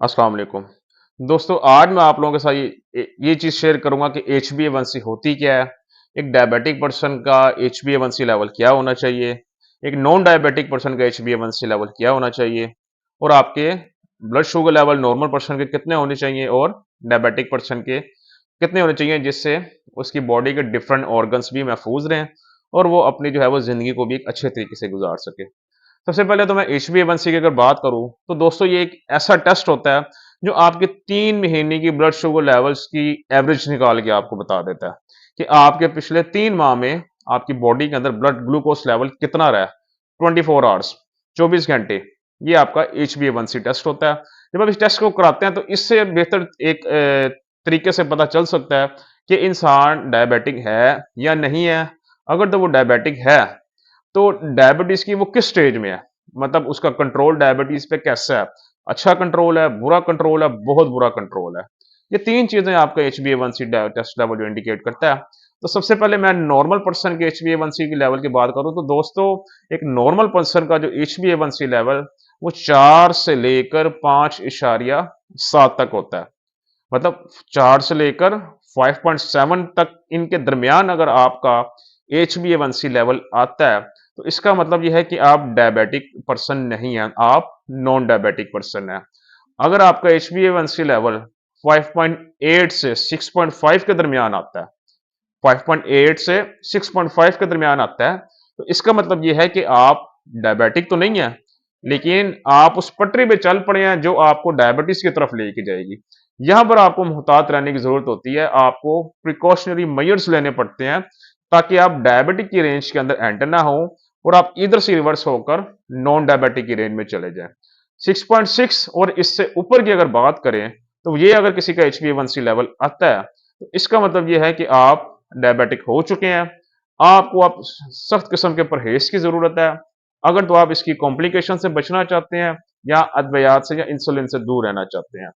अस्सलाम वालेकुम। दोस्तों आज मैं आप लोगों के साथ ये चीज़ शेयर करूँगा कि HbA1c होती क्या है? एक डायबिटिक पर्सन का HbA1c लेवल क्या होना चाहिए? एक नॉन डायबिटिक पर्सन का HbA1c लेवल क्या होना चाहिए? और आपके blood sugar level normal person के कितने होने चाहिए और डायबिटिक पर्सन के कितने होने चाहिए जिससे उसकी बॉडी के डिफरेंट ऑर्गन्स भी महफूज रहें और वो अपनी जो है वो ज़िंदगी को भी एक अच्छे तरीके से गुजार सके। सबसे पहले तो मैं HbA1c की अगर बात करूं तो दोस्तों ये एक ऐसा टेस्ट होता है जो आपके 3 महीने की ब्लड शुगर लेवल्स की एवरेज निकाल के आपको बता देता है कि आपके पिछले 3 माह में आपकी बॉडी के अंदर ब्लड ग्लूकोज लेवल कितना रहा है 24 आवर्स 24 घंटे। ये आपका HbA1c टेस्ट होता है। जब आप इस टेस्ट को कराते हैं तो इससे बेहतर एक तरीके से पता चल सकता है कि इंसान डायबिटिक है या नहीं है। अगर तो वो डायबिटिक है तो डायबिटीज की वो किस स्टेज में है, मतलब उसका कंट्रोल डायबिटीज पे कैसा है, अच्छा कंट्रोल है, बुरा कंट्रोल है, बहुत बुरा कंट्रोल है। ये तीन चीजें आपका HbA1c टेस्ट लेवल जो इंडिकेट करता है। तो सबसे पहले मैं नॉर्मल पर्सन के HbA1c की लेवल की बात करूं तो दोस्तों एक नॉर्मल पर्सन का जो HbA1c लेवल वो 4 से लेकर 5.7 तक होता है। मतलब 4 से लेकर 5.7 तक इनके दरमियान अगर आपका HbA1c लेवल आता है तो इसका मतलब यह है कि आप डायबिटिक पर्सन नहीं हैं, आप नॉन डायबिटिक पर्सन हैं। अगर आपका HbA1c लेवल 5.8 से 6.5 के दरमियान आता है, 5.8 से 6.5 के दरमियान आता है, तो इसका मतलब यह है कि आप डायबिटिक तो नहीं है, लेकिन आप उस पटरी पे चल पड़े हैं जो आपको डायबिटीज की तरफ लेके जाएगी। यहां पर आपको मुहतात रहने की जरूरत होती है, आपको प्रिकॉशनरी मेजर्स लेने पड़ते हैं ताकि आप डायबिटिक की रेंज के अंदर एंटर ना हो और आप इधर से रिवर्स होकर नॉन डायबिटिक की रेंज में चले जाएं। 6.6 और इससे ऊपर की अगर बात करें तो ये अगर किसी का HbA1c लेवल आता है तो इसका मतलब ये है कि आप डायबिटिक हो चुके हैं। आपको आप सख्त किस्म के परहेज की जरूरत है अगर तो आप इसकी कॉम्प्लिकेशन से बचना चाहते हैं या अद्वियात से या इंसुलिन से दूर रहना चाहते हैं।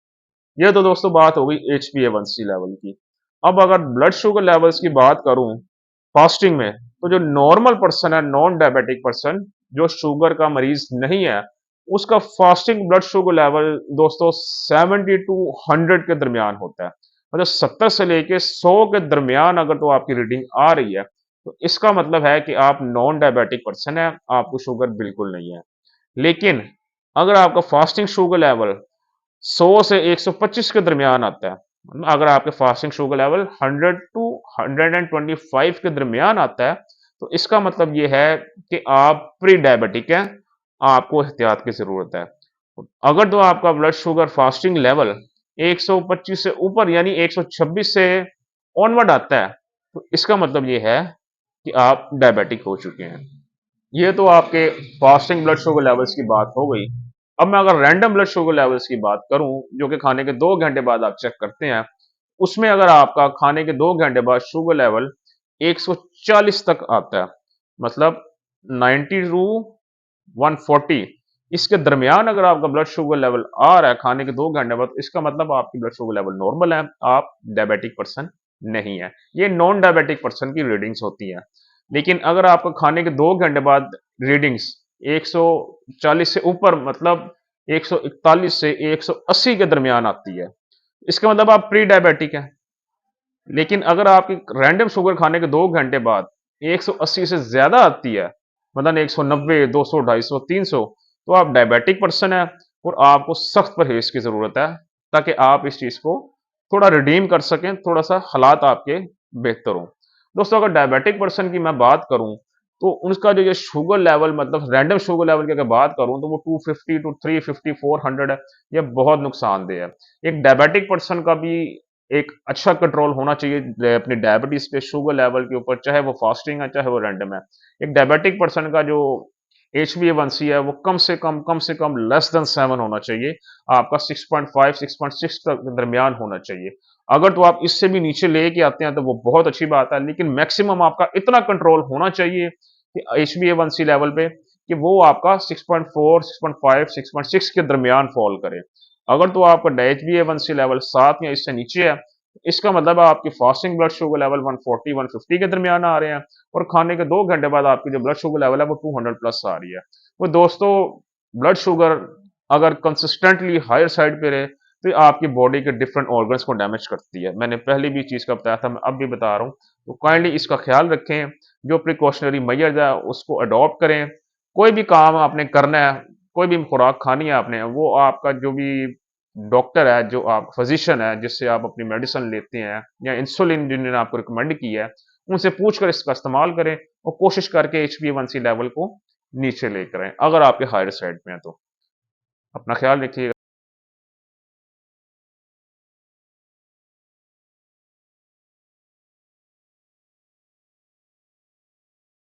यह तो दोस्तों बात हो गई HbA1c लेवल की। अब अगर ब्लड शुगर लेवल्स की बात करूं फास्टिंग में तो जो नॉर्मल पर्सन है, नॉन डायबिटिक पर्सन जो शुगर का मरीज नहीं है, उसका फास्टिंग ब्लड शुगर लेवल दोस्तों 70 टू 100 के दरमियान होता है। मतलब 70 से लेके 100 के दरमियान अगर तो आपकी रीडिंग आ रही है तो इसका मतलब है कि आप नॉन डायबिटिक पर्सन है, आपको शुगर बिल्कुल नहीं है। लेकिन अगर आपका फास्टिंग शुगर लेवल 100 से 125 के दरमियान आता है, मतलब अगर आपके फास्टिंग शुगर लेवल 100 टू 125 के दरमियान आता है तो इसका मतलब ये है कि आप प्री डायबिटिक हैं, आपको एहतियात की जरूरत है। अगर तो आपका ब्लड शुगर फास्टिंग लेवल 125 से ऊपर यानी 126 से ऑनवर्ड आता है तो इसका मतलब ये है कि आप डायबिटिक हो चुके हैं। ये तो आपके फास्टिंग ब्लड शुगर लेवल्स की बात हो गई। अब मैं अगर रैंडम ब्लड शुगर लेवल्स की बात करूं जो कि खाने के 2 घंटे बाद आप चेक करते हैं, उसमें अगर आपका खाने के 2 घंटे बाद शुगर लेवल 140 तक आता है, मतलब 90 टू 140 इसके दरमियान अगर आपका ब्लड शुगर लेवल आ रहा है खाने के 2 घंटे बाद, इसका मतलब आपकी ब्लड शुगर लेवल नॉर्मल है, आप डायबिटिक पर्सन नहीं है। ये नॉन डायबिटिक पर्सन की रीडिंग्स होती है। लेकिन अगर आपका खाने के 2 घंटे बाद रीडिंग्स 140 से ऊपर, मतलब 141 से 180 के दरमियान आती है, इसका मतलब आप प्री डायबिटिक है। लेकिन अगर आपकी रैंडम शुगर खाने के 2 घंटे बाद 180 से ज्यादा आती है, मतलब 190, 200, 250, 300, तो आप डायबिटिक पर्सन है और आपको सख्त परहेज की जरूरत है ताकि आप इस चीज को थोड़ा रिडीम कर सकें, थोड़ा सा हालात आपके बेहतर हो। दोस्तों अगर डायबिटिक पर्सन की मैं बात करूं तो उसका जो ये शुगर लेवल, मतलब रैंडम शुगर लेवल की अगर बात करूं तो वो 250 टू 350 400 है। ये बहुत नुकसानदेह है। एक डायबिटिक पर्सन का भी एक अच्छा कंट्रोल होना चाहिए अपनी डायबिटीज पे, शुगर लेवल के ऊपर, चाहे वो फास्टिंग है चाहे वो रैंडम है। एक डायबिटिक पर्सन का जो HbA1c है वो कम से कम लेस देन 7 होना चाहिए। आपका 6.5 6.6 तक दरमियान होना चाहिए। अगर तो आप इससे भी नीचे लेके आते हैं तो वो बहुत अच्छी बात है, लेकिन मैक्सिमम आपका इतना कंट्रोल होना चाहिए कि HbA1c लेवल पे कि वो आपका 6.4 6.5 6.6 के दरमियान फॉल करे। अगर तो आपका HbA1c लेवल 7 या इससे नीचे है, इसका मतलब आपकी फास्टिंग ब्लड शुगर लेवल 140 150 के दरमियान आ रहे हैं और खाने के 2 घंटे बाद आपकी जो ब्लड शुगर लेवल है वो 200 प्लस आ रही है। वो दोस्तों ब्लड शुगर अगर कंसिस्टेंटली हायर साइड पे रहे, तो ये आपकी बॉडी के डिफरेंट ऑर्गन्स को डैमेज करती है। मैंने पहले भी चीज़ का बताया था, मैं अब भी बता रहा हूँ। तो काइंडली इसका ख़्याल रखें, जो प्रिकॉशनरी मेजर्स है उसको अडॉप्ट करें। कोई भी काम आपने करना है, कोई भी खुराक खानी है आपने, वो आपका जो भी डॉक्टर है, जो आप फिजिशियन है, जिससे आप अपनी मेडिसिन लेते हैं या इंसुलिन जिन्होंने आपको रिकमेंड किया है, उनसे पूछकर इसका इस्तेमाल करें और कोशिश करके HbA1c लेवल को नीचे लेकर आएँ, अगर आपके हायर साइड पे है तो। अपना ख्याल रखिएगा।